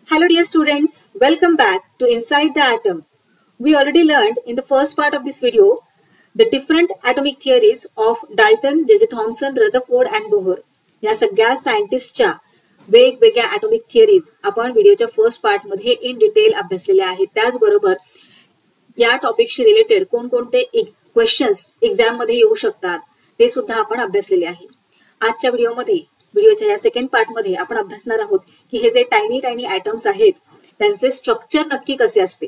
Hello dear students, welcome back to Inside the Atom. We already learned in the first part of this video the different atomic theories of Dalton, J.J. Thomson, Rutherford and Bohr. या सगळ्या सायंटिस्टच्या वेगवेगळ्या atomic theories आपण व्हिडिओच्या first पार्टमध्ये in detail अभ्यासलेल्या आहेत. त्याचबरोबर या टॉपिकशी रिलेटेड कोणकोणते क्वेश्चन्स एक्झाममध्ये येऊ शकतात ते सुद्धा आपण अभ्यासलेले आहे. आजच्या व्हिडिओच्या या सेकंड पार्टमध्ये आपण अभ्यासणार आहोत की हे जे टायनी ॲटम्स आहेत त्यांचे स्ट्रक्चर नक्की कसे असते.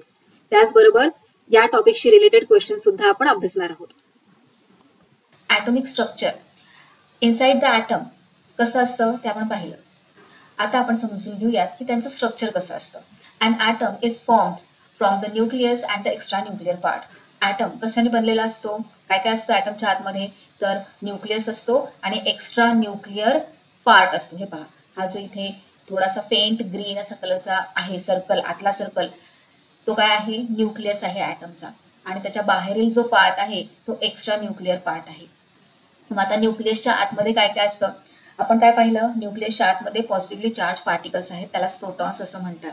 त्याचबरोबर या टॉपिकशी रिलेटेड क्वेश्चन सुद्धा आपण अभ्यासणार आहोत. Atomic structure inside the atom कसं असतं ते आपण पाहिलं. आता आपण समजून घेऊयात की त्यांचं स्ट्रक्चर कसं असतं. And atom is formed from the nucleus and the extra nuclear part. Atom कशाने बनलेला असतो, काय काय असतं ॲटमच्या आतमध्ये, तर न्यूक्लियस असतो आणि एक्स्ट्रा न्यूक्लियर पार्ट असतो. हे पहा, हा जो इथे थोडासा फेंट ग्रीन असा कलरचा आहे सर्कल, आतला सर्कल, तो काय आहे, न्यूक्लियस आहे ॲटमचा. आणि त्याच्या बाहेरील जो पार्ट आहे तो एक्स्ट्रा न्यूक्लियर पार्ट आहे. मग आता न्यूक्लियसच्या आतमध्ये काय काय असतं आपण काय पाहिलं. न्यूक्लियसच्या आतमध्ये पॉझिटिव्हली चार्ज पार्टिकल्स आहेत, त्यालाच प्रोटॉन्स असं म्हणतात.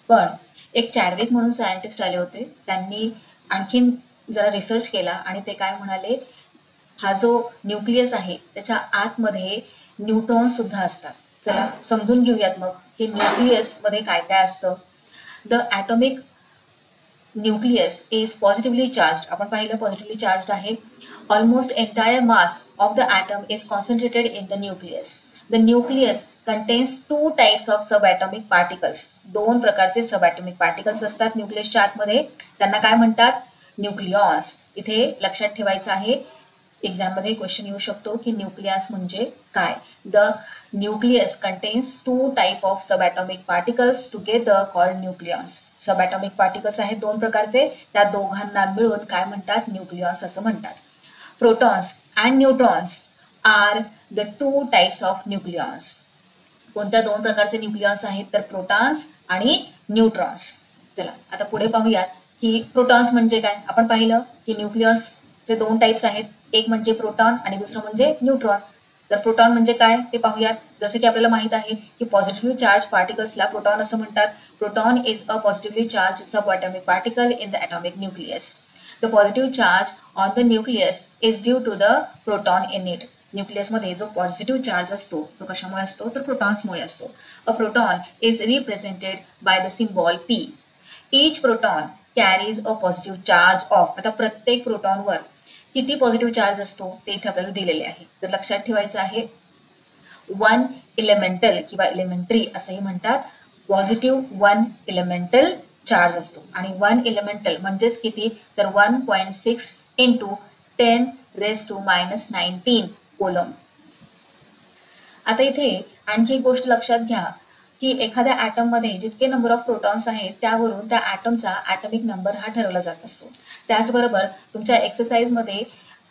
पण एक चॅडविक म्हणून सायंटिस्ट आले होते, त्यांनी आणखीन जरा रिसर्च केला आणि ते काय म्हणाले, हा जो न्यूक्लियस आहे त्याच्या आतमध्ये न्यूट्रॉन्स सुद्धा असतात. चला समजून घेऊयात मग की न्यूक्लियस मध्ये काय काय असतं. The atomic nucleus is positively charge. आपण पाहिलं पॉझिटिव्हली चार्ज आहे. Almost entire mass of the atom is concentrated in the nucleus. The nucleus contains two types of sub atomic particles. दोन प्रकारचे सब ॲटॉमिक पार्टिकल्स असतात न्यूक्लियसच्या आतमध्ये. त्यांना काय म्हणतात, न्यूक्लियॉन्स. इथे लक्षात ठेवायचं आहे, एक्झाममध्ये क्वेश्चन येऊ शकतो की न्यूक्लियस म्हणजे काय. The nucleus contains to type of sub atomic particles together called nucleons. Sub atomic particles आहेत दोन प्रकारचे, त्या दोघांना मिळून काय म्हणतात, न्यूक्लियॉन्स असं म्हणतात. Protons and neutrons are the two types of nucleons. कोणत्या दोन प्रकारचे न्यूक्लियॉन्स आहेत, तर प्रोटॉन्स आणि न्यूट्रॉन्स. चला आता पुढे पाहूयात की प्रोटॉन्स म्हणजे काय. आपण पाहिलं की न्यूक्लियसचे दोन टाइप्स आहेत, एक म्हणजे प्रोटॉन आणि दुसरं म्हणजे न्यूट्रॉन. तर प्रोटॉन म्हणजे काय ते पाहूयात. जसं की आपल्याला माहित आहे की पॉझिटिव्हली चार्ज पार्टिकल्सला प्रोटॉन असं म्हणतात. Proton is a positively charged subatomic particle in the atomic nucleus. The positive charge on the nucleus is due to the proton in it. न्यूक्लियसमध्ये जो पॉझिटिव्ह चार्ज असतो तो कशामुळे असतो, तर प्रोटॉन्समुळे असतो. A proton is represented by the symbol P. Each proton carries a positive charge of. आता प्रत्येक प्रोटॉनवर किती पॉझिटिव्ह चार्ज असतो ते इथे आपल्याला दिलेले आहे. तर लक्षात ठेवायचं आहे, 1 इलेमेंटल किंवा इलेमेंटरी असंही म्हणतात. पॉझिटिव्ह 1 इलेमेंटल चार्ज असतो आणि 1 इलेमेंटल म्हणजेच किती, तर 1.6 इंटू 10⁻⁻19 कोलम. आता इथे आणखी एक गोष्ट लक्षात घ्या की एखाद्या ॲटममध्ये जितके नंबर ऑफ प्रोटॉन्स आहेत त्यावरून त्या ॲटमचा ॲटॉमिक नंबर हा ठरवला जात असतो. त्याचबरोबर तुमच्या एक्सरसाइजमध्ये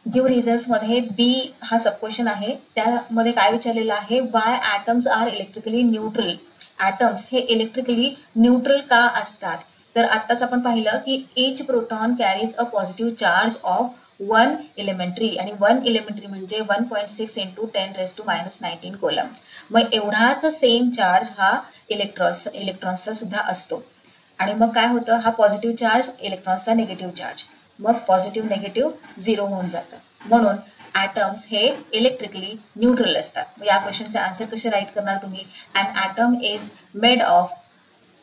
गिव्ह रिझन्समध्ये बी हा सब क्वेश्चन आहे, त्यामध्ये काय विचारलेलं आहे, why atoms are electrically neutral. Atoms हे इलेक्ट्रिकली न्यूट्रल का असतात, तर आत्ताच आपण पाहिलं की each proton carries a positive charge of 1 elementary आणि 1 इलेमेंटरी म्हणजे 1.6 इंटू 10⁻⁻19 कोलम. मग एवढाच सेम चार्ज हा इलेक्ट्रॉन्सचा सुद्धा असतो. आणि मग काय होतं, हा पॉझिटिव्ह चार्ज इलेक्ट्रॉन्सचा निगेटिव्ह चार्ज, मग पॉझिटिव्ह निगेटिव्ह 0 होऊन जातं. म्हणून ॲटम्स हे इलेक्ट्रिकली न्यूट्रल असतात. मग या क्वेश्चनचे आन्सर कसे राईट करणार तुम्ही. And atom is made of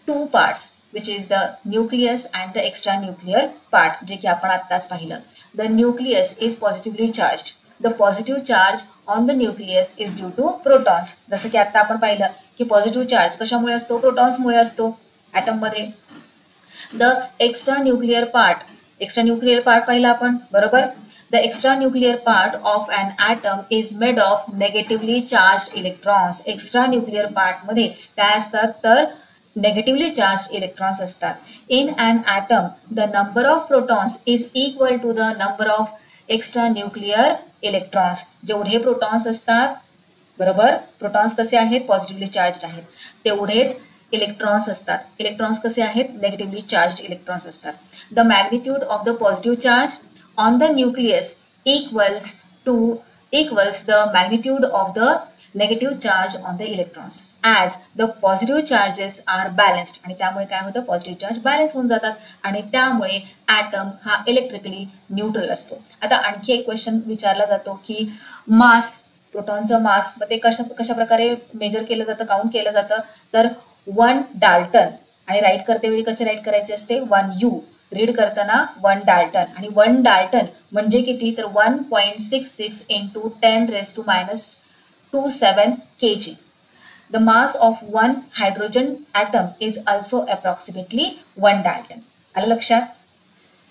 2 parts which is the nucleus and the extra nuclear part, जे की आपण आत्ताच पाहिलं. The nucleus is positively charge. The positive charge on the nucleus is due to protons. जसं की आता आपण पाहिलं की पॉझिटिव्ह चार्ज कशामुळे असतो, प्रोटॉन्समुळे असतो ॲटममध्ये. द एक्स्ट्रा न्यूक्लियर पार्ट पाहिला आपण, बरोबर. The extra nuclear part of an atom is made of negatively charge electrons. Extra nuclear पार्टमध्ये काय असतात, तर नेगेटिव्हली चार्ज इलेक्ट्रॉन्स असतात. In an atom the number of protons is equal to the number of extra nuclear electrons. जेवढे protons असतात, बरोबर, protons कसे आहेत, पॉझिटिव्हली चार्ज आहेत, तेवढेच इलेक्ट्रॉन्स असतात. इलेक्ट्रॉन्स कसे आहेत, नेगेटिव्हली चार्ज इलेक्ट्रॉन्स असतात. The magnitude of the positive charge on the nucleus equals the magnitude of the negative charge on the electrons. As the positive charges are balanced. आणि त्यामुळे काय होतं, पॉझिटिव्ह चार्ज बॅलन्स होऊन जातात आणि त्यामुळे item हा इलेक्ट्रिकली न्यूट्रल असतो. आता आणखी एक क्वेश्चन विचारला जातो की मास, प्रोटॉनचं मास मग ते कशा प्रकारे मेजर केलं जातं, काउंट केलं जातं. तर 1 डाल्टन आणि राईट करते वेळी कसे राईट करायचे असते, 1 यू. रीड करताना 1 डाल्टन आणि 1 डाल्टन म्हणजे किती, तर 1.66 into 10⁻⁻27 kg. The mass of one hydrogen atom is also approximately 1 Dalton. आलं लक्षात.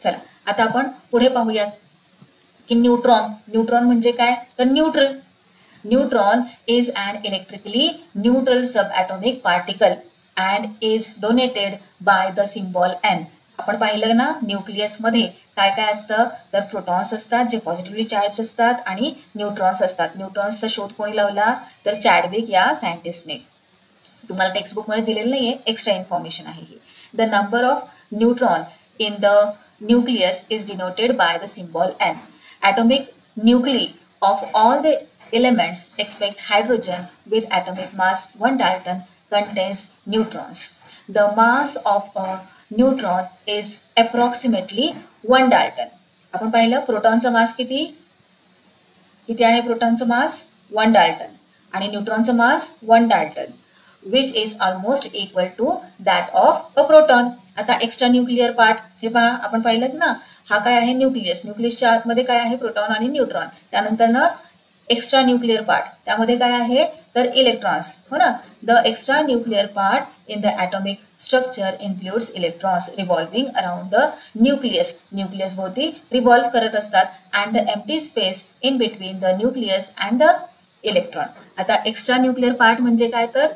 चला आता आपण पुढे पाहूयात की न्यूट्रॉन म्हणजे काय, तर neutral. Neutron is an electrically neutral subatomic particle and is donated by the symbol N. आपण पाहिलं ना, न्यूक्लियसमध्ये काय काय असतं, तर प्रोटॉन्स असतात जे पॉझिटिव्हली चार्ज असतात आणि न्यूट्रॉन्स असतात. न्यूट्रॉन्सचा शोध कोणी लावला, तर चॅडविक या सायंटिस्टने. तुम्हाला टेक्स्टबुकमध्ये दिलेलं नाहीये, एक्स्ट्रा इन्फॉर्मेशन आहे ही. The number of neutron in the nucleus is denoted by the symbol N. Atomic nuclei of all the elements except hydrogen with atomic mass 1 Dalton contains neutrons. The mass of a neutron is approximately 1 Dalton. आपण पाहिलं प्रोटॉनचा मास किती आहे, प्रोटॉनचा मास 1 dalton आणि न्यूट्रॉनचा mass 1 dalton, which is almost equal to that of a proton. आता extra nuclear part हे पहा, आपण पाहिलं ना, हा काय आहे, न्यूक्लियस. न्यूक्लियसच्या आतमध्ये काय आहे, प्रोटॉन आणि न्यूट्रॉन. त्यानंतर ना एक्स्ट्रा न्यूक्लिअर पार्ट, त्यामध्ये काय आहे, तर इलेक्ट्रॉन्स, हो ना. The extra nuclear part in the atomic structure includes electrons revolving around the nucleus. Nucleus भोवती रिव्हॉल्व करत असतात. And the empty space in between the nucleus and the electron. आता एक्स्ट्रा न्यूक्लिअर पार्ट म्हणजे काय, तर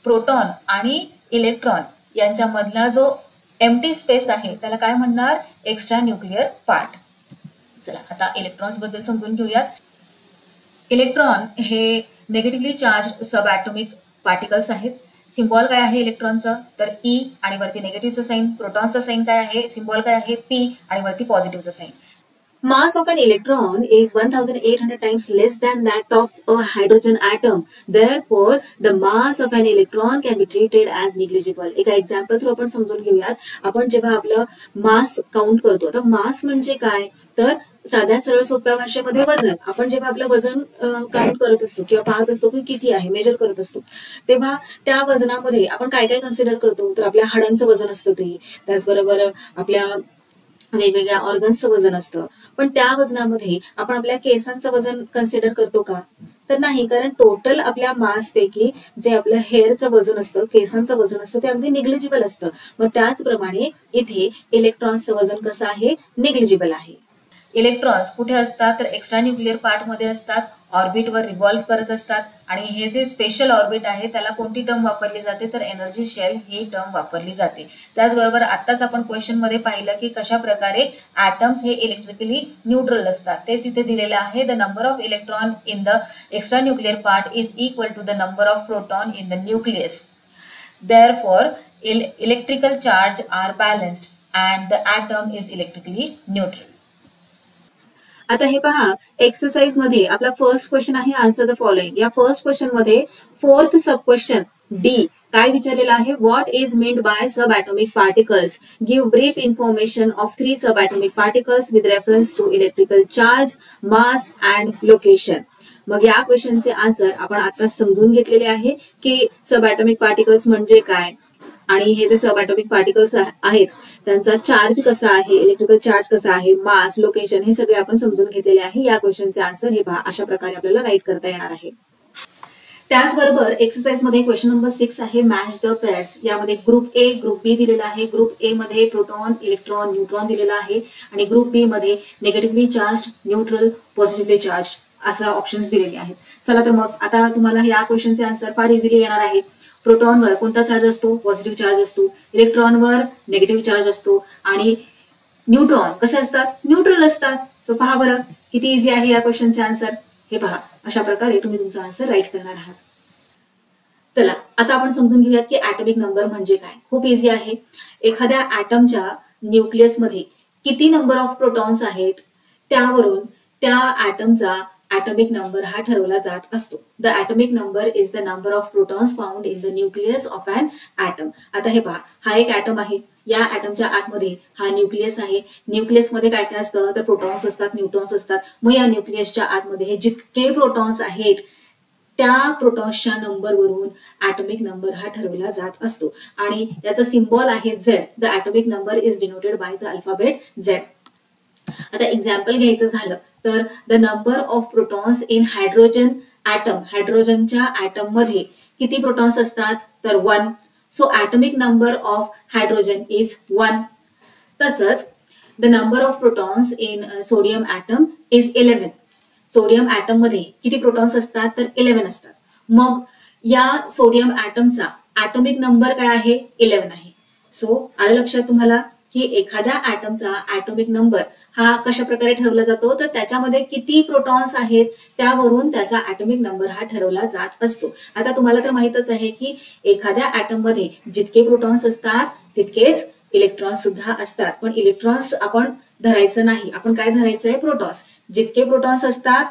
proton आणि electron यांच्यामधला जो एम्प्टी स्पेस आहे त्याला काय म्हणणार, एक्स्ट्रा न्यूक्लिअर पार्ट. चला आता इलेक्ट्रॉन्स बद्दल समजून घेऊयात. इलेक्ट्रॉन हे नेगेटिव्हली चार्ज सबॲटॉमिक पार्टिकल्स आहेत. सिम्बॉल काय आहे इलेक्ट्रॉनचं, तर ई आणि वरती नेगेटिव्हचं साईन. प्रोटॉनचं साईन काय आहे, सिम्बॉल काय आहे, पी आणि वरती पॉझिटिव्हचं sine. Mass of an electron is 1800 times less than that of a hydrogen atom. Therefore, the mass of an electron can be treated as negligible. एका एक्झाम्पल थ्रू आपण समजून घेऊयात. आपण जेव्हा आपलं मास काउंट करतो, आता मास म्हणजे काय, तर साध्या सरळ सोप्या भाषेमध्ये वजन. आपण जेव्हा आपलं वजन काउंट करत असतो किंवा पाहत असतो की किती आहे, मेजर करत असतो, तेव्हा त्या वजनामध्ये आपण काय काय कन्सिडर करतो, तर आपल्या हाडांचं वजन असतं ते, त्याचबरोबर आपल्या वेगवेगळ्या ऑर्गन्सचं वजन असतं. पण त्या वजनामध्ये आपण आपल्या केसांचं वजन कन्सिडर करतो का, तर नाही. कारण टोटल आपल्या मास पैकी जे आपलं हेअरचं वजन असतं, केसांचं वजन असतं, ते अगदी निग्लिजिबल असतं. मग त्याचप्रमाणे इथे इलेक्ट्रॉन्सचं वजन कसं आहे, निग्लिजिबल आहे. इलेक्ट्रॉन्स कुठे असतात, तर एक्स्ट्रा न्यूक्लिअर पार्टमध्ये असतात, ऑर्बिटवर रिव्हॉल्व करत असतात. आणि हे जे स्पेशल ऑर्बिट आहे त्याला कोणती टर्म वापरली जाते, तर एनर्जी शेल ही टर्म वापरली जाते. त्याचबरोबर आताच आपण क्वेश्चनमध्ये पाहिलं की कशा प्रकारे ॲटम्स हे इलेक्ट्रिकली न्यूट्रल असतात, तेच इथे दिलेलं आहे. The number of electron in the extra nuclear part is equal to the number of proton in the nucleus. Therefore, electrical charge are balanced and the atom is electrically neutral. आता हे पहा, exercise मध्ये आपला first question आहे, answer the following. या first question मध्ये fourth sub question D काय विचारलेला आहे, what is meant by sub atomic particles, give brief information of 3 sub atomic particles with reference to electrical charge, mass and location. मग या क्वेश्चनचे answer आपण आता समजून घेतलेले आहे की सब ॲटॉमिक पार्टिकल्स म्हणजे काय आणि हे जे सब ॲटॉमिक पार्टिकल्स आहेत त्यांचा चार्ज कसा आहे, इलेक्ट्रिकल चार्ज कसा आहे, मास, लोकेशन, हे सगळे आपण समजून घेतलेले आहे. या क्वेश्चनचे आन्सर हे पहा अशा प्रकारे आपल्याला राईट करता येणार आहे. त्याचबरोबर एक्सरसाइज मध्ये क्वेश्चन नंबर 6 आहे, मॅच द पेअर्स. यामध्ये ग्रुप ए, ग्रुप बी दिलेला आहे. ग्रुप ए मध्ये प्रोटॉन, इलेक्ट्रॉन, न्यूट्रॉन दिलेला आहे आणि ग्रुप बी मध्ये negatively charge, neutral, positively charge असा ऑप्शन्स दिलेले आहेत. चला तर मग आता तुम्हाला या क्वेश्चनचे आन्सर फार इझिली येणार आहे. प्रोटॉनवर कोणता चार्ज असतो, पॉझिटिव्ह चार्ज असतो. इलेक्ट्रॉनवर नेगेटिव्ह चार्ज असतो आणि न्यूट्रॉन कसे असतात, न्यूट्रल असतात. सो पहा बरं किती इझी आहे या क्वेश्चनचे आन्सर. हे पहा अशा प्रकारे तुम्ही तुमचा आन्सर राईट करणार आहात. चला आता आपण समजून घेऊयात की ॲटॉमिक नंबर म्हणजे काय. खूप इझी आहे. एखाद्या ॲटमच्या न्यूक्लियसमध्ये किती नंबर ऑफ प्रोटॉन्स आहेत त्यावरून त्या ॲटमचा ऍटॉमिक नंबर हा ठरवला जात असतो. The atomic number is the number of protons found in the nucleus of an atom. आता हे पहा, हा एक ऍटम आहे. या ऍटमच्या आतमध्ये हा न्यूक्लियस आहे. न्यूक्लियसमध्ये काय काय असतं तर प्रोटॉन्स असतात, न्यूट्रॉन्स असतात. मग या न्यूक्लियसच्या आतमध्ये हे जितके प्रोटॉन्स आहेत त्या प्रोटॉन्सच्या नंबरवरून ऍटॉमिक नंबर हा ठरवला जात असतो आणि याचा सिम्बॉल आहे Z. The atomic number is denoted by the alphabet Z. आता एक्झाम्पल घ्यायचं झालं तर the number of protons in hydrogen atom. हायड्रोजनच्या ऍटम मध्ये किती प्रोटॉन्स असतात तर 1. So atomic number of hydrogen is 1. तसंच the number of protons in sodium atom is 11. Sodium atom मध्ये किती प्रोटॉन्स असतात तर 11 असतात. मग या सोडियम ऍटमचा ऍटॉमिक नंबर काय आहे 11 आहे. सो आलं लक्षात तुम्हाला की एखाद्या ऍटमचा ऍटॉमिक नंबर हा कशा प्रकारे ठरवला जातो तर त्याच्यामध्ये किती प्रोटॉन्स आहेत त्यावरून त्याचा ऍटॉमिक नंबर हा ठरवला जात असतो. आता तुम्हाला तर माहितच आहे की एखाद्या ऍटम मध्ये जितके प्रोटॉन्स असतात तितकेच इलेक्ट्रॉन्स सुद्धा असतात. पण इलेक्ट्रॉन्स आपण धरायचं नाही, आपण काय धरायचंय प्रोटॉन्स. जितके प्रोटॉन्स असतात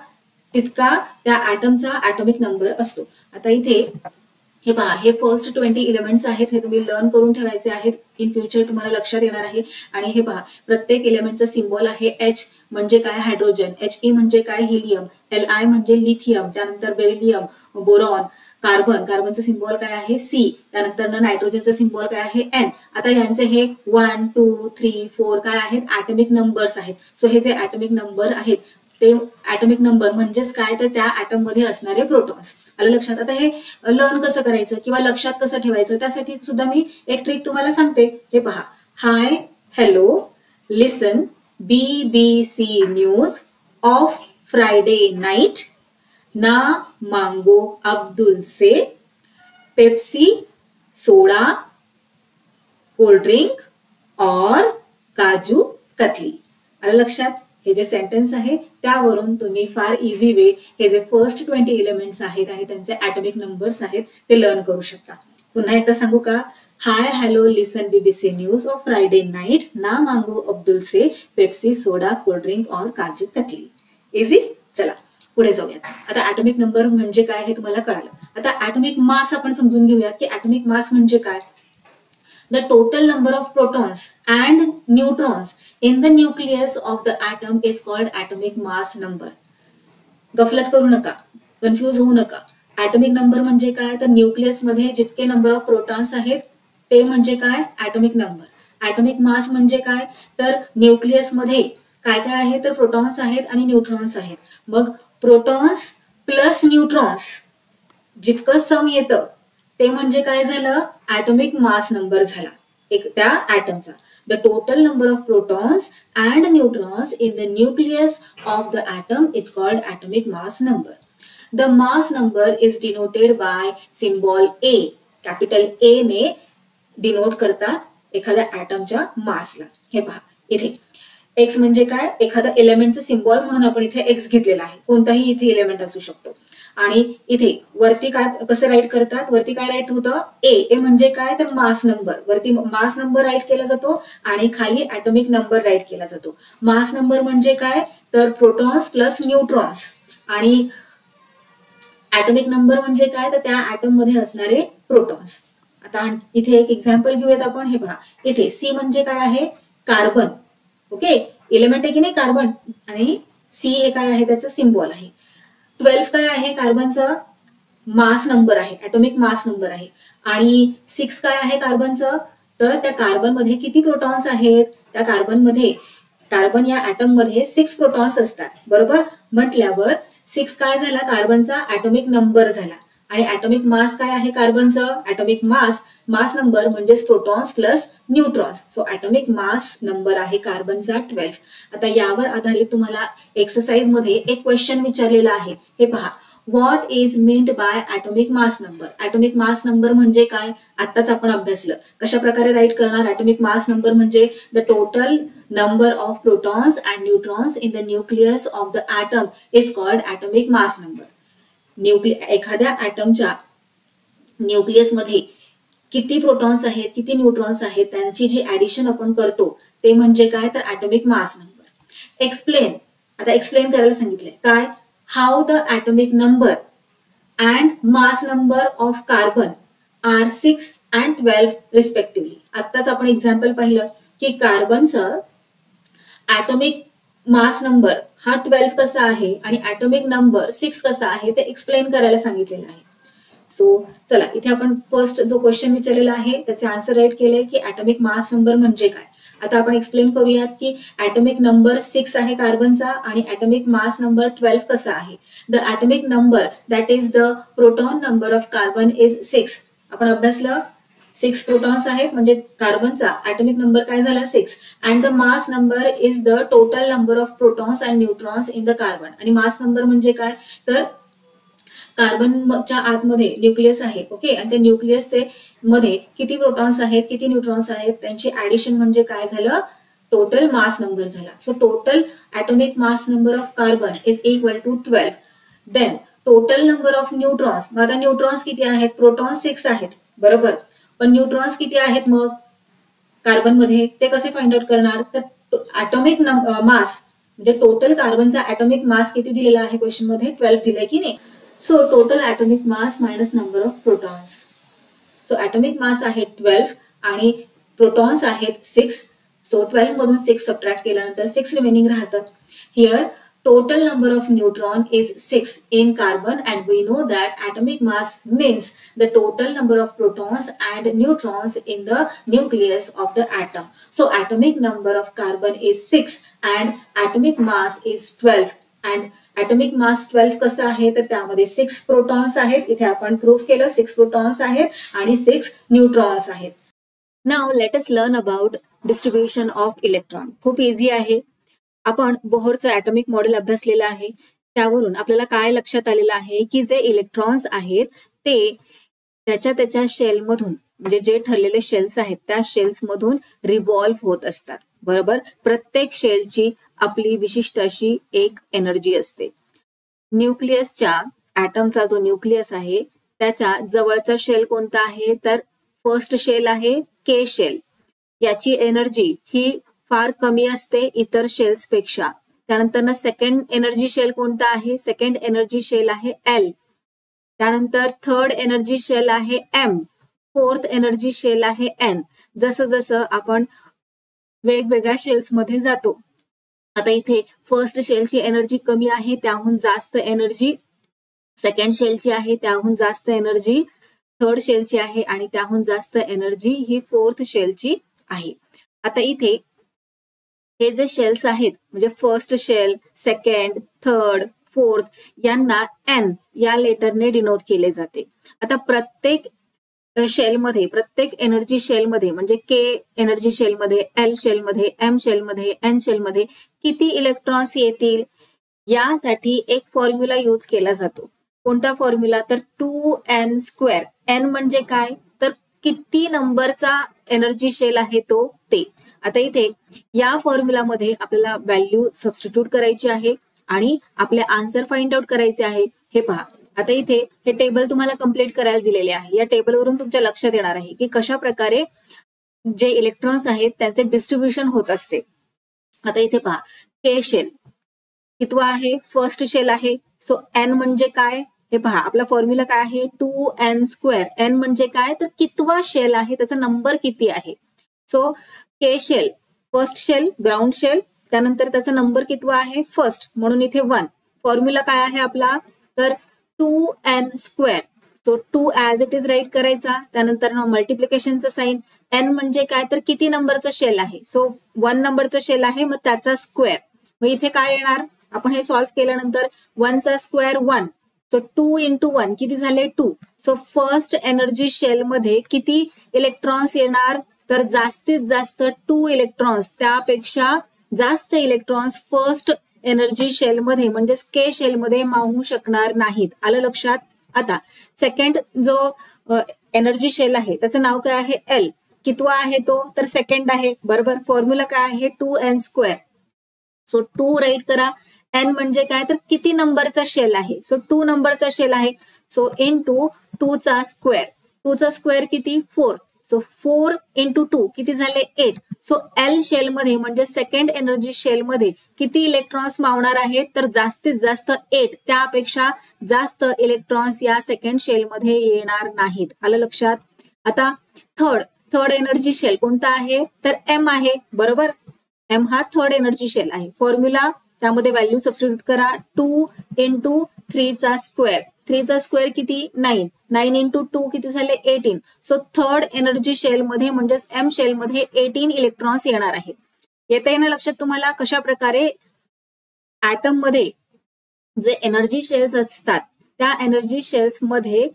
तितका त्या ऍटमचा ऍटॉमिक नंबर असतो. आता इथे हे पहा, हे फर्स्ट 20 एलिमेंट्स आहेत. हे तुम्ही लर्न करून ठेवायचे आहेत. इन फ्युचर तुम्हाला लक्षात येणार आहे. आणि हे पहा, प्रत्येक एलिमेंटचा सिम्बॉल आहे H म्हणजे काय हायड्रोजन, He म्हणजे काय हिलियम, Li म्हणजे लिथियम, त्यानंतर बेरिलियम, बोरॉन, कार्बन, कार्बनचा सिम्बॉल काय आहे C, त्यानंतर नायट्रोजनचा सिम्बॉल काय आहे N. आता यांचे हे 1, 2, 3, 4 काय आहेत ऍटॉमिक नंबर्स आहेत. सो हे जे ऍटॉमिक नंबर आहेत ते ऍटॉमिक नंबर म्हणजेच काय तर त्या ऍटम मध्ये असणारे प्रोटॉन्स. आलं लक्षात. आता हे लर्न कसं करायचं किंवा लक्षात कसं ठेवायचं त्यासाठी सुद्धा मी एक ट्रिक तुम्हाला सांगते. हे पहा, hi hello listen BBC news of Friday night ना मांगो अब्दुल से पेप्सी सोडा कोल्ड ड्रिंक और काजू कतली. आलं लक्षात. हे जे सेंटेन्स आहे त्यावरून तुम्ही फार इझी वे हे जे फर्स्ट 20 एलिमेंट्स आहेत आणि त्यांचे ऍटॉमिक नंबर्स आहेत ते लर्न करू शकता. पुन्हा एकदा सांगू का. Hi hello listen BBC news of Friday night ना मांगो अब्दुल से पेप्सी सोडा कोल्ड ड्रिंक और काजू कतली. इझी. चला पुढे जाऊयात. आता ऍटॉमिक नंबर म्हणजे काय हे तुम्हाला कळालं. आता ऍटॉमिक मास आपण समजून घेऊयात की ऍटॉमिक मास म्हणजे काय. The total number of protons and neutrons in the nucleus of the atom is called atomic mass number. गफलत करू नका, कन्फ्यूज होऊ नका. ऍटॉमिक नंबर म्हणजे काय तर न्यूक्लियस मध्ये जितके नंबर ऑफ प्रोटॉन्स आहेत ते म्हणजे काय ऍटॉमिक नंबर. ऍटॉमिक मास म्हणजे काय तर न्यूक्लियस मध्ये काय काय आहे तर प्रोटॉन्स आहेत आणि न्यूट्रॉन्स आहेत. मग प्रोटॉन्स प्लस न्यूट्रॉन्स जितकं सम येतं ते म्हणजे काय झालं ऍटॉमिक मास नंबर झाला एक त्या ऍटमचा. The total number of protons and neutrons in the nucleus of the atom is called atomic mass number. The mass number is denoted by symbol A. Capital A ने denote करतात एखाद्या ऍटमच्या मासला. हे पहा इथे एक्स म्हणजे काय एखादा एलिमेंटचं सिम्बॉल म्हणून आपण इथे एक्स घेतलेला आहे. कोणताही इथे एलिमेंट असू शकतो. आणि इथे वरती काय कसं राईट करतात वरती काय राईट होतं ए म्हणजे काय तर मास नंबर. वरती मास नंबर राईट केला जातो आणि खाली ऍटॉमिक नंबर राईट केला जातो. मास नंबर म्हणजे काय तर प्रोटॉन्स प्लस न्यूट्रॉन्स आणि ऍटॉमिक नंबर म्हणजे काय तर त्या ऍटम मध्ये असणारे प्रोटॉन्स. आता इथे एक एक्झाम्पल घेऊयात आपण. हे पहा इथे C म्हणजे काय आहे कार्बन. ओके एलिमेंट आहे की नाही कार्बन आणि C हे काय आहे त्याचं सिम्बॉल आहे. 12 काय आहे कार्बनचं मास नंबर आहे ऍटॉमिक मास नंबर आहे. आणि 6 काय आहे कार्बनचं तर त्या कार्बन मध्ये किती प्रोटॉन्स आहेत त्या कार्बन मध्ये कार्बन या ऍटम मध्ये 6 प्रोटॉन्स असतात. बरोबर म्हटल्यावर 6 काय झाला कार्बनचा ऍटॉमिक नंबर झाला. आणि ऍटॉमिक मास काय आहे कार्बनचं ऍटॉमिक मास नंबर म्हणजेच protons plus neutrons. So atomic mass number आहे कार्बनचा 12. आता यावर आधारित तुम्हाला एक्सरसाइज मध्ये एक क्वेश्चन विचारलेला आहे. हे पहा what is meant bye atomic mass number. Atomic mass number म्हणजे काय आत्ताच आपण अभ्यासलं. कशा प्रकारे राईट करणार ऍटॉमिक मास नंबर म्हणजे the total number of protons and neutrons in the nucleus of the atom is called atomic mass number. एखाद्या ऍटमच्या nucleus मध्ये किती प्रोटॉन्स आहेत किती न्यूट्रॉन्स आहेत त्यांची जी ऍडिशन आपण करतो ते म्हणजे काय तर ऍटॉमिक मास नंबर. एक्सप्लेन आता एक्सप्लेन करायला सांगितलंय काय how the atomic number and mass number of carbon are 6 and 12 respectively. आत्ताच आपण एक्झाम्पल पाहिलं की कार्बनचं atomic mass number हा 12 कसा आहे आणि atomic number 6 कसा आहे ते एक्सप्लेन करायला सांगितलेलं आहे. सो चला इथे आपण फर्स्ट जो क्वेश्चन विचारलेला आहे त्याचे आन्सर राईट केले की atomic mass number म्हणजे काय. आता आपण एक्सप्लेन करूयात की atomic number 6 आहे कार्बनचा आणि atomic mass number 12 कसा आहे. The atomic number that is the proton number of carbon is 6. आपण अभ्यासलं 6 प्रोटॉन्स आहेत म्हणजे कार्बनचा atomic number काय झाला 6 and the mass number is the total number of protons and neutrons in the carbon. आणि mass number म्हणजे काय तर कार्बनच्या आतमध्ये न्यूक्लियस आहे ओके आणि त्या न्यूक्लियसचे मध्ये किती प्रोटॉन्स आहेत किती न्यूट्रॉन्स आहेत त्यांची ऍडिशन म्हणजे काय झालं टोटल मास नंबर झाला. So total atomic mass number of carbon is equal to 12. Then total number of neutrons. मग आता न्यूट्रॉन्स किती आहेत प्रोटॉन्स 6 आहेत बरोबर पण न्यूट्रॉन्स किती आहेत मग कार्बन मध्ये ते कसे फाइंड आउट करणार तर atomic मास म्हणजे टोटल कार्बनचा atomic मास किती दिलेला आहे क्वेश्चन मध्ये 12 दिलाय की नाही. So total atomic mass minus number of protons. So atomic mass आहे 12 आणि प्रोटॉन्स आहेत 6. सो 12 मधून 6 सबट्रॅक्ट केल्यानंतर 6 रिमेनिंग राहतं. Here total number of neutron is 6 in carbon and we know that atomic mass means the total number of protons and neutrons in the nucleus of the atom. So atomic number of carbon is 6 and atomic mass is 12 and atomic mass 12 कसा आहे तर त्यामध्ये 6 protons आहेत. इथे आपण proof केलं 6 protons आहेत आणि 6 न्यूट्रॉन्स आहेत. Now let us learn about distribution of electron. खूप इझी आहे. आपण बोहरचं ॲटॉमिक मॉडेल अभ्यासलेलं आहे त्यावरून आपल्याला काय लक्षात आलेलं आहे की जे इलेक्ट्रॉन्स आहेत ते त्याच्या शेलमधून म्हणजे जे ठरलेले शेल्स आहेत त्या शेल्स मधून रिव्हॉल्व्ह होत असतात बरोबर. प्रत्येक शेलची आपली विशिष्ट अशी एक एनर्जी असते. न्यूक्लियसच्या ॲटमचा जो न्यूक्लियस आहे त्याच्या जवळचा शेल कोणता आहे तर फर्स्ट शेल आहे के शेल. याची एनर्जी ही फार कमी असते इतर शेल्स पेक्षा. त्यानंतर सेकंड एनर्जी शेल कोणता आहे सेकंड एनर्जी शेल आहे एल. त्यानंतर थर्ड एनर्जी शेल आहे एम. फोर्थ एनर्जी शेल आहे एन. जसं जसं आपण वेगवेगळ्या शेल्स मध्ये जातो. आता इथे फर्स्ट शेलची एनर्जी कमी आहे त्याहून जास्त एनर्जी सेकंड शेलची आहे त्याहून जास्त एनर्जी थर्ड शेलची आहे आणि त्याहून जास्त एनर्जी ही फोर्थ शेलची आहे. आता इथे हे जे शेल्स आहेत म्हणजे first shell second third fourth यांना एन या लेटरने डिनोट केले जाते. आता प्रत्येक शेलमध्ये प्रत्येक एनर्जी शेलमध्ये म्हणजे के एनर्जी शेलमध्ये एल शेलमध्ये एम शेलमध्ये एन शेलमध्ये किती इलेक्ट्रॉन्स येतील यासाठी एक फॉर्म्युला यूज केला जातो. कोणता फॉर्म्युला तर 2n². एन म्हणजे काय तर किती नंबरचा एनर्जी शेल आहे तो ते. आता इथे या फॉर्म्युलामध्ये आपल्याला व्हॅल्यू सबस्टिट्यूट करायची आहे आणि आपले आन्सर फाइंड आउट करायचे आहे. हे पहा आता इथे हे टेबल तुम्हाला कंप्लीट करायला दिलेले आहे. या टेबलवरून तुमच्या लक्षात येणार आहे की कशा प्रकारे जे इलेक्ट्रॉन्स आहेत त्यांचे डिस्ट्रीब्युशन होत असते. आता इथे पहा के शेल कितवा आहे फर्स्ट शेल आहे. सो एन म्हणजे काय हे पहा आपला फॉर्म्युला काय आहे 2n². एन म्हणजे काय तर कितवा शेल आहे त्याचा नंबर किती आहे. So K shell first shell ground shell त्यानंतर त्याचा नंबर कितवा आहे फर्स्ट म्हणून इथे 1. फॉर्म्युला काय आहे आपला तर 2n². So 2 as it is write करायचा. त्यानंतर मल्टिप्लिकेशनचं साइन. एन म्हणजे काय तर किती नंबरचा शेल आहे. सो 1 नंबरचा शेल आहे मग त्याचा स्क्वेअर. मग इथे काय येणार आपण हे सॉल्व्ह केल्यानंतर 1 चा स्क्वेअर 1. सो 2 × 1 किती झाले 2. सो फर्स्ट एनर्जी शेल मध्ये किती इलेक्ट्रॉन्स येणार तर जास्तीत जास्त 2 इलेक्ट्रॉन्स. त्यापेक्षा जास्त इलेक्ट्रॉन्स फर्स्ट एनर्जी शेल मध्ये म्हणजे के शेल मध्ये मावू शकणार नाहीत. आलं लक्षात. आता सेकंड जो एनर्जी शेल आहे त्याचं नाव काय आहे एल. कितवा आहे तो तर सेकंड आहे बरोबर. फॉर्म्युला काय आहे 2n². सो 2 राईट करा. एन म्हणजे काय तर किती नंबरचा शेल आहे. सो 2 नंबरचा शेल आहे. सो × 2 चा स्क्वेअर. 2 चा स्क्वेअर किती 4. सो 4 into 2 किती झाले 8. सो एल शेल मध्ये म्हणजे सेकंड एनर्जी शेल मध्ये किती इलेक्ट्रॉन्स मावणार आहेत तर जास्तीत जास्त 8. त्यापेक्षा जास्त इलेक्ट्रॉन्स या सेकंड शेल मध्ये येणार नाहीत. आलं लक्षात. आता थर्ड एनर्जी शेल कोणता आहे तर एम आहे. बरोबर. एम हा थर्ड एनर्जी शेल आहे. फॉर्म्युला त्यामध्ये व्हॅल्यू सबस्टिट्यूट करा. 2 into 3 चा स्क्वेअर. 3 चा स्क्वेअर किती 9. 9 into 2 किती झाले 18. सो थर्ड एनर्जी शेल मध्ये म्हणजेच एम शेल मध्ये 18 इलेक्ट्रॉन्स येणार आहेत. येता येणं लक्षात तुम्हाला कशा प्रकारे ऍटम मध्ये जे एनर्जी शेल्स असतात त्या एनर्जी शेल्स मध्ये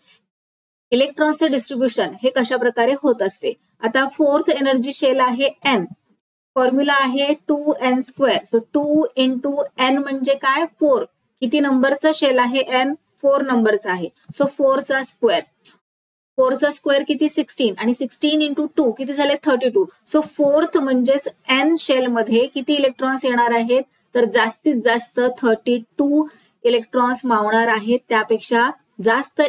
इलेक्ट्रॉन्सचे डिस्ट्रीब्युशन हे कशा प्रकारे होत असते. आता फोर्थ एनर्जी शेल आहे एन. फॉर्म्युला आहे 2n square. So 2 into n म्हणजे काय 4. किती नंबरचा शेल आहे एन 4 नंबरचा आहे. सो 4 चा स्क्वेअर. 4 चा स्क्वेअर किती 16 आणि 16 into 2 किती झाले 32. सो फोर्थ म्हणजेच एन शेल मध्ये किती इलेक्ट्रॉन्स येणार आहेत तर जास्तीत जास्त 32 इलेक्ट्रॉन्स मावणार आहेत. त्यापेक्षा जास्त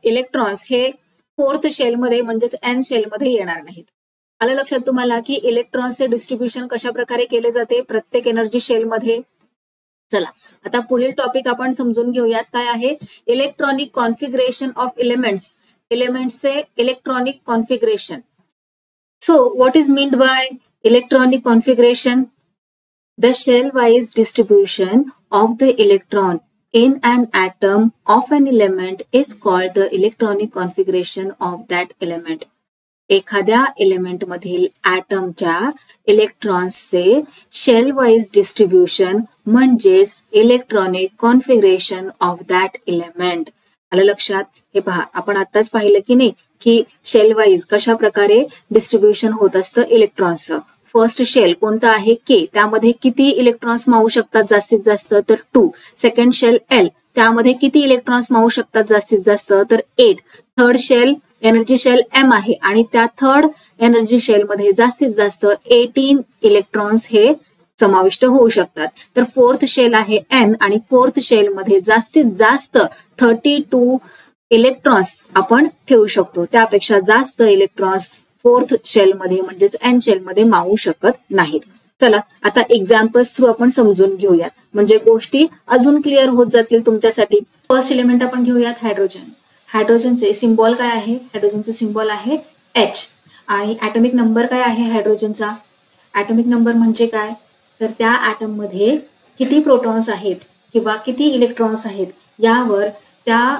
इलेक्ट्रॉन्स हे फोर्थ शेल मध्ये म्हणजेच एन शेल मध्ये येणार नाहीत. आलं लक्षात तुम्हाला की इलेक्ट्रॉन्सचे डिस्ट्रीब्युशन कशा प्रकारे केले जाते प्रत्येक एनर्जी शेल मध्ये. चला आता पुढील टॉपिक आपण समजून घेऊयात. काय आहे इलेक्ट्रॉनिक कॉन्फिगरेशन ऑफ एलिमेंट्सचे electronic configuration. So what is meant by electronic configuration? The shell wise distribution of the electron in an atom of an element is called the electronic configuration of that element. एखाद्या element मधील ऍटमच्या इलेक्ट्रॉन्सचे shell wise distribution म्हणजेच electronic configuration of that element. आलं लक्षात. हे पहा आपण आताच पाहिलं की नाही की शेल वाइज कशा प्रकारे डिस्ट्रीब्युशन होत असतं इलेक्ट्रॉन्सचं. फर्स्ट शेल कोणता आहे के. त्यामध्ये किती इलेक्ट्रॉन्स मावू शकतात जास्तीत जास्त तर 2. Second shell L. त्यामध्ये किती इलेक्ट्रॉन्स मावू शकतात जास्तीत जास्त तर 8. Third shell energy shell M आहे आणि त्या थर्ड एनर्जी शेल मध्ये जास्तीत जास्त 18 इलेक्ट्रॉन्स हे समाविष्ट होऊ शकतात. तर फोर्थ शेल आहे एन आणि फोर्थ शेल मध्ये जास्तीत जास्त 32 इलेक्ट्रॉन्स आपण ठेवू शकतो. त्यापेक्षा जास्त इलेक्ट्रॉन्स फोर्थ शेल मध्ये म्हणजेच एन शेल मध्ये मावू शकत नाहीत. चला आता एक्झाम्पल्स थ्रू आपण समजून घेऊयात म्हणजे गोष्टी अजून क्लिअर होत जातील तुमच्यासाठी. फर्स्ट एलिमेंट आपण घेऊयात हायड्रोजन. हायड्रोजनचे सिम्बॉल काय आहे? हायड्रोजनचे सिम्बॉल आहे H. आणि ऍटॉमिक नंबर काय आहे हायड्रोजनचा? ऍटॉमिक नंबर म्हणजे काय तर त्या ऍटम मध्ये किती प्रोटॉन्स आहेत किंवा किती इलेक्ट्रॉन्स आहेत यावर त्या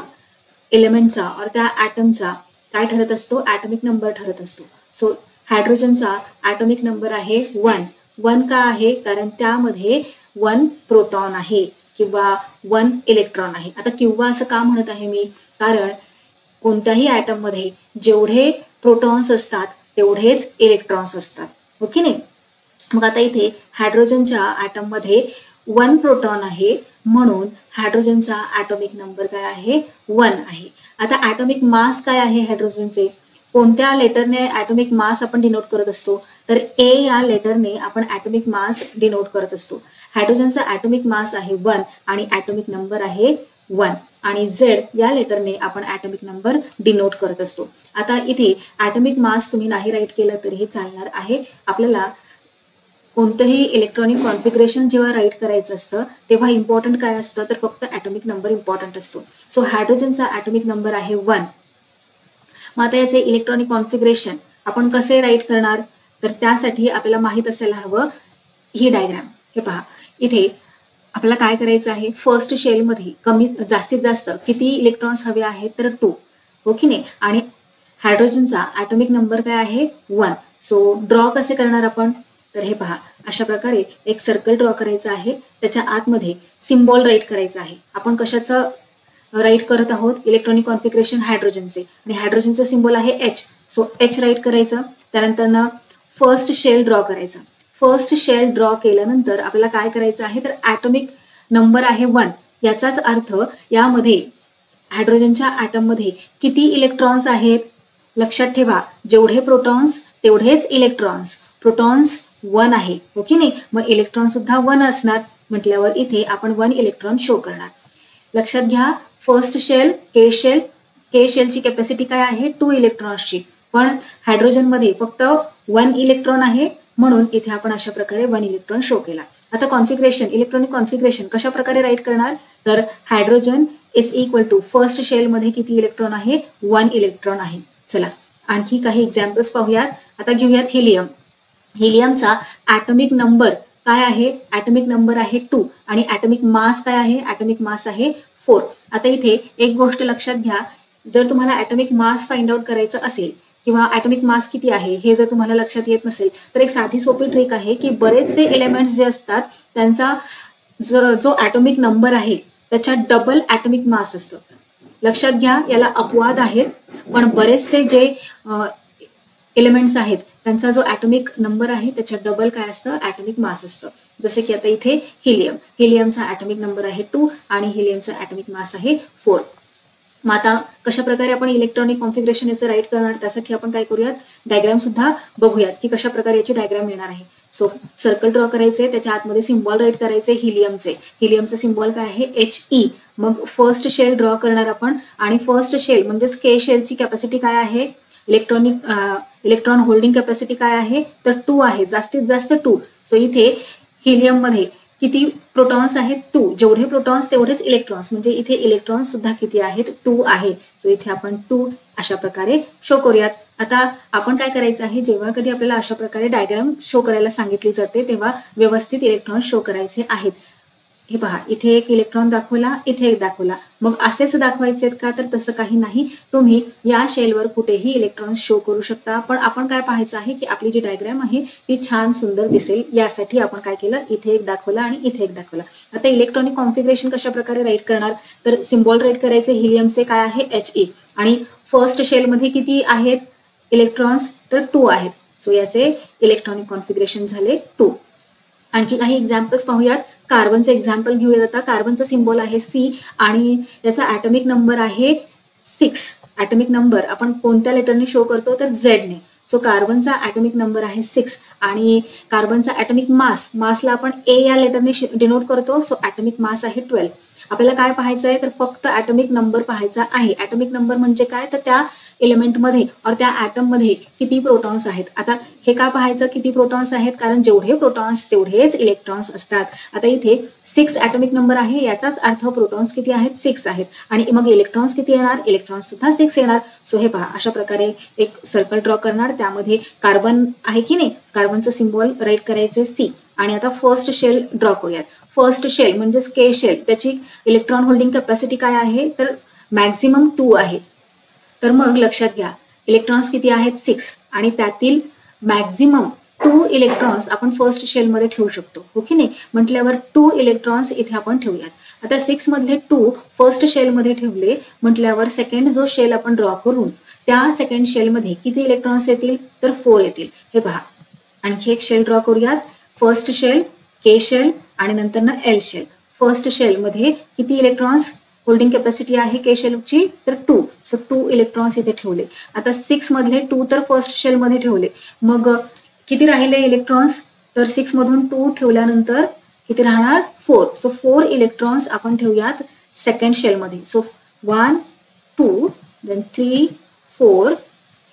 एलिमेंटचा और त्या ऍटमचा काय ठरत असतो? ऍटॉमिक नंबर ठरत असतो. सो हायड्रोजनचा ऍटॉमिक नंबर आहे 1. 1 का आहे? कारण त्यामध्ये 1 प्रोटॉन आहे किंवा 1 इलेक्ट्रॉन आहे. आता किंवा असं का म्हणत आहे मी? कारण कोणत्याही ऍटम मध्ये जेवढे प्रोटॉन्स असतात तेवढेच इलेक्ट्रॉन्स असतात. हो की नाही. मग आता इथे हायड्रोजनच्या ऍटम मध्ये 1 प्रोटॉन आहे म्हणून हायड्रोजनचा ऍटॉमिक नंबर काय आहे? 1 आहे. आता ऍटॉमिक मास काय आहे हायड्रोजनचे? कोणत्या लेटरने ऍटॉमिक मास आपण डिनोट करत असतो तर ए या लेटरने आपण ऍटॉमिक मास डिनोट करत असतो. हायड्रोजनचा ऍटॉमिक मास आहे 1 आणि ऍटॉमिक नंबर आहे 1 आणि झेड या लेटरने आपण ऍटॉमिक नंबर डिनोट करत असतो. आता इथे ऍटॉमिक मास तुम्ही नाही राईट केलं तरीही चालणार आहे. आपल्याला कोणतंही इलेक्ट्रॉनिक कॉन्फिगरेशन जेव्हा राईट करायचं असतं तेव्हा इम्पॉर्टंट काय असतं तर फक्त ऍटॉमिक नंबर इम्पॉर्टंट असतो. सो हायड्रोजनचा ऍटॉमिक नंबर आहे 1. मग आता याचे इलेक्ट्रॉनिक कॉन्फिगरेशन आपण कसे राईट करणार तर त्यासाठी आपल्याला माहित असायला हवं ही डायग्राम. हे पहा इथे आपल्याला काय करायचं आहे फर्स्ट शेल मध्ये जास्तीत जास्त किती इलेक्ट्रॉन्स हवे आहेत तर 2. हो की नाही. आणि हायड्रोजनचा ऍटॉमिक नंबर काय आहे 1. सो ड्रॉ कसे करणार आपण तर हे पहा अशा प्रकारे एक सर्कल ड्रॉ करायचं आहे. त्याच्या आतमध्ये सिम्बॉल राईट करायचं आहे. आपण कशाचं राईट करत आहोत? इलेक्ट्रॉनिक कॉन्फिगरेशन हायड्रोजनचे आणि हायड्रोजनचं सिम्बॉल आहे H. सो H राईट करायचं. त्यानंतर फर्स्ट शेल ड्रॉ करायचं. फर्स्ट शेल ड्रॉ केल्यानंतर आपल्याला काय करायचं आहे तर ऍटॉमिक नंबर आहे 1. याचाच अर्थ यामध्ये हायड्रोजनच्या ऍटम मध्ये किती इलेक्ट्रॉन्स आहेत? लक्षात ठेवा जेवढे प्रोटॉन्स तेवढेच इलेक्ट्रॉन्स. प्रोटॉन्स 1 आहे. हो की नाही. मग इलेक्ट्रॉन सुद्धा 1 असणार म्हटल्यावर इथे आपण 1 इलेक्ट्रॉन शो करणार. लक्षात घ्या फर्स्ट शेल के शेलची कॅपॅसिटी काय आहे 2 इलेक्ट्रॉन्सची. पण हायड्रोजनमध्ये फक्त 1 इलेक्ट्रॉन आहे, म्हणून इथे आपण अशा प्रकारे 1 इलेक्ट्रॉन शो केला. आता कॉन्फिगरेशन, इलेक्ट्रॉनिक कॉन्फिगरेशन कशा प्रकारे राईट करणार, तर hydrogen is equal to first शेलमध्ये किती इलेक्ट्रॉन आहे, 1 इलेक्ट्रॉन आहे. चला आणखी काही एक्झाम्पल्स पाहूयात. आता घेऊयात हिलियम. हिलियमचा ॲटॉमिक नंबर काय आहे, ॲटॉमिक नंबर आहे 2 आणि ॲटॉमिक मास काय आहे, ॲटॉमिक मास आहे 4. आता इथे एक गोष्ट लक्षात घ्या, जर तुम्हाला ॲटॉमिक मास फाइंड आउट करायचं असेल किंवा ॲटॉमिक मास किती आहे हे जर तुम्हाला लक्षात येत नसेल तर एक साधी सोपी ट्रिक आहे की बरेचसे एलिमेंट्स जे असतात त्यांचा जो ॲटॉमिक नंबर आहे त्याच्या डबल ॲटॉमिक मास असतं. लक्षात घ्या, याला अपवाद आहेत, पण बरेचसे जे एलिमेंट्स आहेत त्यांचा जो ॲटॉमिक नंबर आहे त्याच्या डबल काय असतं, ॲटॉमिक मास असतं. जसे की आता इथे हिलियम, हिलियमचा ॲटॉमिक नंबर आहे 2 आणि हिलियमचा ॲटॉमिक मास आहे 4. मग आता कशा प्रकारे आपण इलेक्ट्रॉनिक कॉन्फिगरेशन याचं राईट करणार, त्यासाठी आपण काय करूयात, डायग्राम सुद्धा बघूयात की कशा प्रकारे याची डायग्राम येणार आहे. सो सर्कल ड्रॉ करायचे, त्याच्या आतमध्ये सिम्बॉल राईट करायचे हिलियमचे. हिलियमचं सिम्बॉल काय आहे, HE. मग फर्स्ट शेल ड्रॉ करणार आपण आणि फर्स्ट शेल म्हणजेच के शेलची कॅपॅसिटी काय आहे, इलेक्ट्रॉन होल्डिंग कॅपॅसिटी काय आहे, तर 2 आहे, जास्तीत जास्त 2. सो इथे हिलियममध्ये किती प्रोटॉन्स आहेत, 2. जेवढे प्रोटॉन्स तेवढेच इलेक्ट्रॉन्स, म्हणजे इथे इलेक्ट्रॉन्स सुद्धा किती आहेत, 2 आहे. सो इथे आपण 2 अशा प्रकारे शो करूयात. आता आपण काय करायचं आहे, जेव्हा कधी आपल्याला अशा प्रकारे डायग्राम शो करायला सांगितली जाते तेव्हा व्यवस्थित इलेक्ट्रॉन्स शो करायचे आहेत. हे पहा, इथे एक इलेक्ट्रॉन दाखवला, इथे एक दाखवला. मग असेच दाखवायचे का, तर तसं काही नाही. तुम्ही या शेलवर कुठेही इलेक्ट्रॉन्स शो करू शकता, पण आपण काय पाहायचं आहे की आपली जी डायग्राम आहे ती छान सुंदर दिसेल यासाठी आपण काय केलं, इथे एक दाखवला आणि इथे एक दाखवला. आता इलेक्ट्रॉनिक कॉन्फिगरेशन कशा प्रकारे राईट करणार, तर सिम्बॉल राईट करायचे, हिलियमचे काय आहे HE आणि फर्स्ट शेलमध्ये किती आहेत इलेक्ट्रॉन्स, तर 2 आहेत. सो याचे इलेक्ट्रॉनिक कॉन्फिगरेशन झाले 2. आणखी काही एक्झाम्पल्स पाहूयात. कार्बनचं एक्झाम्पल घेऊयात. आता कार्बनचा सिम्बॉल आहे C आणि त्याचा ॲटॉमिक नंबर आहे 6. ॲटॉमिक नंबर आपण कोणत्या लेटरने शो करतो, तर Z ने. सो कार्बनचा ॲटॉमिक नंबर आहे 6 आणि कार्बनचा ॲटॉमिक मासला आपण A या लेटरने डिनोट करतो. सो ॲटॉमिक मास आहे 12. आपल्याला काय पाहायचं आहे, तर फक्त ॲटॉमिक नंबर पाहायचा आहे. ॲटॉमिक नंबर म्हणजे काय, तर त्या एलिमेंटमध्ये और त्या ॲटममध्ये किती प्रोटॉन्स आहेत. आता हे का पाहायचं किती प्रोटॉन्स आहेत, कारण जेवढे प्रोटॉन्स तेवढेच इलेक्ट्रॉन्स असतात. आता इथे 6 ॲटॉमिक नंबर आहे, याचाच अर्थ प्रोटॉन्स किती आहेत, 6 आहेत आणि मग इलेक्ट्रॉन्स किती येणार, इलेक्ट्रॉन्स सुद्धा 6 येणार. सो हे पहा, अशा प्रकारे एक सर्कल ड्रॉ करणार, त्यामध्ये कार्बन आहे की नाही, कार्बनचं सिम्बॉल राईट करायचे C आणि आता फर्स्ट शेल ड्रॉ करूयात. फर्स्ट शेल म्हणजेच के शेल, त्याची इलेक्ट्रॉन होल्डिंग कॅपॅसिटी काय आहे, तर मॅक्झिमम 2 आहे. तर मग लक्षात घ्या, इलेक्ट्रॉन्स किती आहेत, 6 आणि त्यातील मॅक्झिमम 2 इलेक्ट्रॉन्स आपण फर्स्ट शेलमध्ये ठेवू शकतो, हो की नाही. म्हटल्यावर 2 इलेक्ट्रॉन्स इथे आपण ठेवूयात. आता 6 मधले 2 फर्स्ट शेलमध्ये ठेवले म्हटल्यावर सेकंड जो शेल आपण ड्रॉ करून त्या सेकंड शेलमध्ये किती इलेक्ट्रॉन्स येतील, तर 4 येतील. हे पहा, आणखी एक शेल ड्रॉ करूयात. फर्स्ट शेल, के शेल आणि नंतर ना L शेल. फर्स्ट शेलमध्ये किती इलेक्ट्रॉन्स होल्डिंग कॅपॅसिटी आहे के शेलची, तर 2. सो 2 इलेक्ट्रॉन्स इथे ठेवले. आता 6 मधले 2 तर फर्स्ट शेलमध्ये ठेवले, मग किती राहिले इलेक्ट्रॉन्स, तर 6 मधून 2 ठेवल्यानंतर किती राहणार, 4. सो 4 इलेक्ट्रॉन्स आपण ठेवूयात सेकंड शेलमध्ये. So 1 2 then 3 4.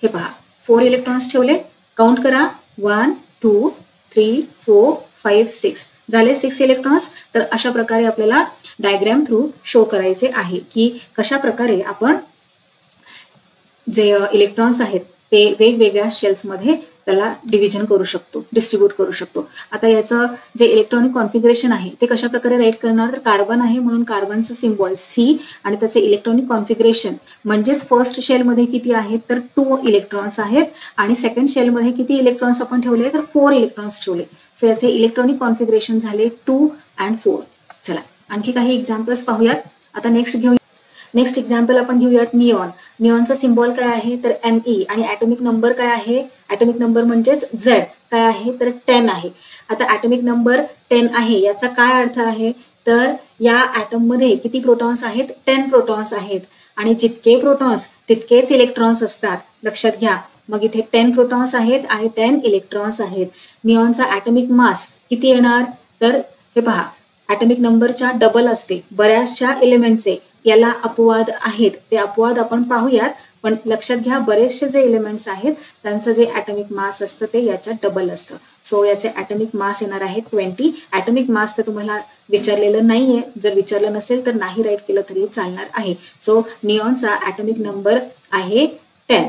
हे पहा, 4 इलेक्ट्रॉन्स ठेवले. काउंट करा, 1 2 3 4 5 6 झाले 6 इलेक्ट्रॉन्स. तर अशा प्रकारे आपल्याला डायग्राम थ्रू शो करायचे आहे की कशा प्रकारे आपण जे इलेक्ट्रॉन्स आहेत ते वेगवेगळ्या शेल्समध्ये त्याला डिव्हिजन करू शकतो, डिस्ट्रीब्यूट करू शकतो. आता याचं जे इलेक्ट्रॉनिक कॉन्फिगरेशन आहे ते कशा प्रकारे राईट करणार, तर कार्बन आहे म्हणून कार्बनचं सिम्बॉल C आणि त्याचे इलेक्ट्रॉनिक कॉन्फिगरेशन म्हणजेच फर्स्ट शेलमध्ये किती आहेत, तर 2 इलेक्ट्रॉन्स आहेत आणि सेकंड शेलमध्ये किती इलेक्ट्रॉन्स आपण ठेवले, तर 4 इलेक्ट्रॉन्स ठेवले. सो याचे इलेक्ट्रॉनिक कॉन्फिगरेशन झाले 2 and 4. चला आणखी काही एक्झाम्पल्स पाहूयात. आता नेक्स्ट एक्झाम्पल आपण घेऊयात निऑन. निऑनचा सिम्बॉल काय आहे, तर Ne आणि ॲटॉमिक नंबर काय आहे, ॲटॉमिक नंबर म्हणजेच Z काय आहे, तर 10 आहे. आता ॲटॉमिक नंबर 10 आहे याचा काय अर्थ आहे, तर या ॲटममध्ये किती प्रोटॉन्स आहेत, 10 प्रोटॉन्स आहेत आणि जितके प्रोटॉन्स तितकेच इलेक्ट्रॉन्स असतात. लक्षात घ्या, मग इथे 10 प्रोटॉन्स आहेत आणि 10 इलेक्ट्रॉन्स आहेत. निऑनचा ॲटॉमिक मास किती येणार, तर हे पहा, ॲटॉमिक नंबरच्या डबल असते बऱ्याचशा एलिमेंटचे. याला अपवाद आहेत, ते अपवाद आपण पाहूयात, पण लक्षात घ्या बरेचसे जे एलिमेंट्स आहेत त्यांचं जे ॲटॉमिक मास असतं ते याच्यात डबल असतं. सो याचे ॲटॉमिक मास येणार आहे 20. ॲटॉमिक मास तर तुम्हाला विचारलेलं नाहीये, जर विचारलं नसेल तर नाही राईट केलं तरी चालणार आहे. सो निऑनचा ॲटॉमिक नंबर आहे 10.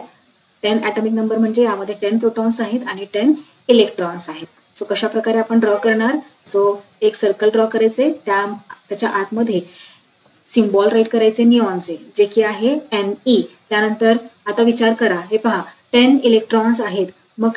10 ॲटॉमिक नंबर म्हणजे यामध्ये 10 प्रोटॉन्स आहेत आणि 10 इलेक्ट्रॉन्स आहेत. सो कशा प्रकारे आपण ड्रॉ करणार? सो एक सर्कल ड्रॉ करायचे, त्याच्या आतमध्ये सिम्बॉल राईट करायचे निऑनचे, जे की आहे Ne. त्यानंतर आता विचार करा, हे पहा 10 इलेक्ट्रॉन्स आहेत, मग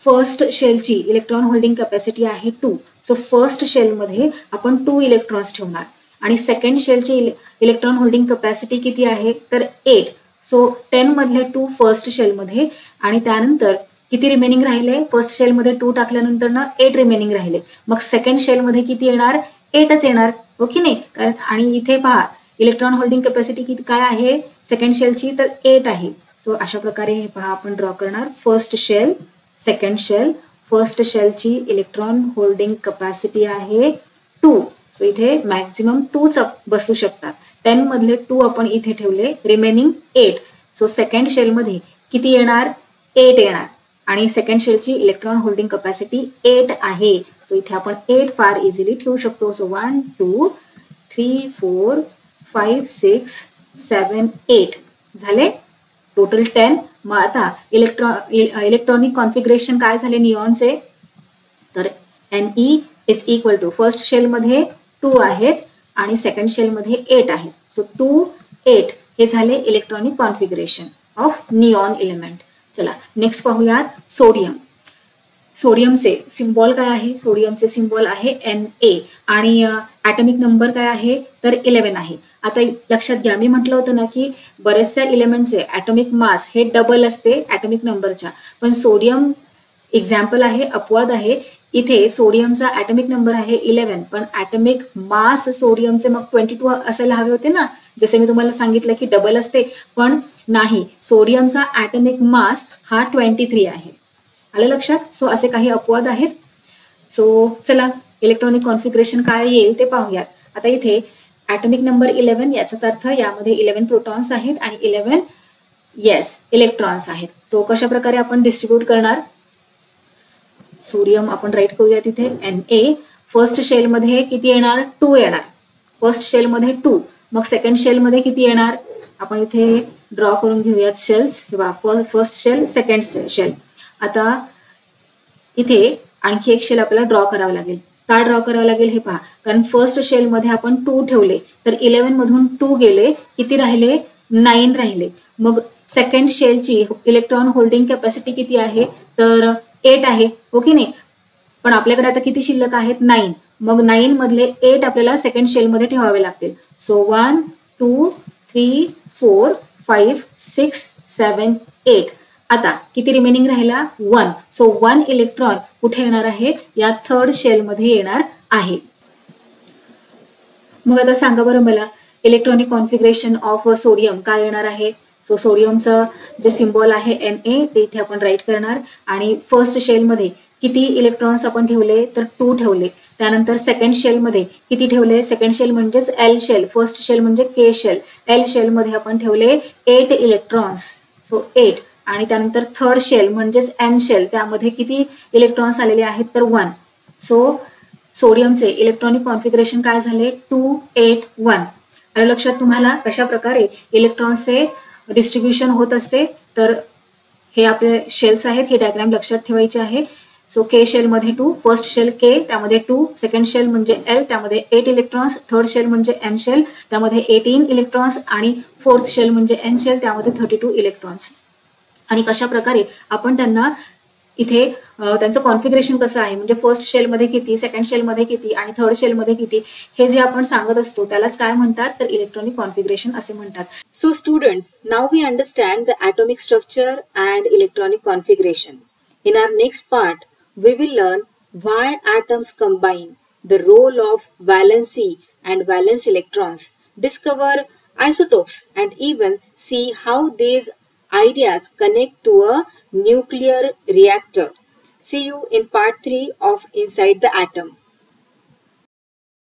फर्स्ट शेलची इलेक्ट्रॉन होल्डिंग कॅपॅसिटी आहे 2. सो फर्स्ट शेलमध्ये आपण 2 इलेक्ट्रॉन्स ठेवणार आणि सेकंड शेलची इलेक्ट्रॉन होल्डिंग कॅपॅसिटी किती आहे तर 8. सो 10 मधले 2 फर्स्ट शेलमध्ये आणि त्यानंतर किती रिमेनिंग राहिले? फर्स्ट शेलमध्ये 2 टाकल्यानंतर ना 8 रिमेनिंग राहिले. मग सेकंड शेलमध्ये किती येणार? 8च येणार, हो की नाही? कारण आणि इथे पहा इलेक्ट्रॉन होल्डिंग कॅपॅसिटी किती काय आहे सेकंड शेलची तर 8 आहे. सो अशा प्रकारे हे पहा आपण ड्रॉ करणार first shell, second shell. First शेलची इलेक्ट्रॉन होल्डिंग कॅपॅसिटी आहे 2. सो इथे मॅक्झिमम 2च बसू शकतात. 10 मधले 2 आपण इथे ठेवले, रिमेनिंग 8. सो सेकंड शेलमध्ये किती येणार? 8 येणार आणि सेकंड शेलची इलेक्ट्रॉन होल्डिंग कॅपॅसिटी 8 आहे. सो इथे आपण 8 फार इझिली ठेवू शकतो. सो 1 2 3 4 5 6 7 8 झाले टोटल 10. मग आता इलेक्ट्रॉनिक कॉन्फिगरेशन काय झाले निऑनचे तर Ne is equal to first शेलमध्ये 2 आहेत आणि सेकंड शेलमध्ये 8 आहेत. सो 2 8 हे झाले electronic configuration of neon element. चला नेक्स्ट पाहूयात सोडियम. सोडियमचे सिम्बॉल काय आहे? सोडियमचे सिम्बॉल आहे Na आणि ॲटॉमिक नंबर काय आहे तर 11 आहे. आता लक्षात घ्या मी म्हटलं होतं ना की बऱ्याचशा एलिमेंटचे ॲटॉमिक मास हे डबल असते ॲटॉमिक नंबरच्या, पण सोडियम एक्झाम्पल आहे, अपवाद आहे. इथे सोडियमचा ॲटॉमिक नंबर आहे 11 पण ॲटॉमिक मास सोडियमचे मग 22 असायला हवे होते ना, जसे मी तुम्हाला सांगितलं की डबल असते, पण नाही, सोडियमचा ॲटॉमिक मास हा 23 आहे. आलं लक्षात? सो असे काही अपवाद आहेत. सो चला इलेक्ट्रॉनिक कॉन्फिगरेशन काय येईल ते पाहूयात. आता इथे ॲटॉमिक नंबर 11 याचाच अर्थ यामध्ये 11 प्रोटॉन्स आहेत आणि 11 इलेक्ट्रॉन्स आहेत. सो कशा प्रकारे आपण डिस्ट्रीब्यूट करणार? सोडियम आपण राईट करूया तिथे Na. फर्स्ट शेलमध्ये किती येणार? 2 येणार. फर्स्ट शेलमध्ये 2. मग सेकंड शेलमध्ये किती येणार? आपण इथे ड्रॉ करून घेऊयात shells. First shell, second shell. आता इथे आणखी एक शेल आपल्याला ड्रॉ करावं लागेल. का ड्रॉ करावं लागेल हे पहा, कारण फर्स्ट शेलमध्ये आपण 2 ठेवले तर 11 मधून 2 गेले, किती राहिले? 9 राहिले. मग सेकंड शेलची इलेक्ट्रॉन होल्डिंग कॅपॅसिटी किती आहे तर 8 आहे, हो की नाही? पण आपल्याकडे आता किती शिल्लक आहेत? 9. मग 9 मधले 8 आपल्याला सेकंड शेलमध्ये ठेवावे लागतील. सो 1 2 3 4 5 6 7 8. आता किती रिमेनिंग राहिला? 1. सो 1 इलेक्ट्रॉन कुठे येणार आहे? या थर्ड शेलमध्ये येणार आहे. मग आता सांगा बरं मला इलेक्ट्रॉनिक कॉन्फिगरेशन ऑफ सोडियम काय येणार आहे? सो सोडियमचं जे सिम्बॉल आहे Na ते इथे आपण राईट करणार आणि फर्स्ट शेलमध्ये किती इलेक्ट्रॉन्स आपण ठेवले तर 2 ठेवले. त्यानंतर सेकंड शेलमध्ये किती ठेवले? सेकंड शेल म्हणजेच L शेल, फर्स्ट शेल म्हणजे K शेल. L शेलमध्ये आपण ठेवले 8 इलेक्ट्रॉन्स. सो 8 आणि त्यानंतर थर्ड शेल म्हणजेच M शेल, त्यामध्ये किती इलेक्ट्रॉन्स आलेले आहेत तर 1. सो सोडियमचे इलेक्ट्रॉनिक कॉन्फिगरेशन काय झाले? 2 8 1. आलं लक्षात तुम्हाला कशा प्रकारे इलेक्ट्रॉन्सचे डिस्ट्रीब्युशन होत असते? तर हे आपले शेल्स आहेत, हे डायग्राम लक्षात ठेवायचे आहे. सो K शेलमध्ये 2, फर्स्ट शेल K त्यामध्ये 2, सेकंड शेल म्हणजे L त्यामध्ये 8 इलेक्ट्रॉन्स, थर्ड शेल म्हणजे M शेल त्यामध्ये 18 इलेक्ट्रॉन्स आणि फोर्थ शेल म्हणजे N शेल त्यामध्ये 32 इलेक्ट्रॉन्स. आणि कशा प्रकारे आपण त्यांना इथे त्यांचं कॉन्फिगरेशन कसं आहे म्हणजे फर्स्ट शेलमध्ये किती, सेकंड शेलमध्ये किती आणि थर्ड शेलमध्ये किती हे जे आपण सांगत असतो त्यालाच काय म्हणतात तर इलेक्ट्रॉनिक कॉन्फिगरेशन असे म्हणतात. So students, now we understand the atomic structure and electronic configuration. In our next part we will learn why atoms combine, the role of valency and valence electrons, discover isotopes and even see how these ideas connect to a nuclear reactor. See you in part 3 of Inside the Atom.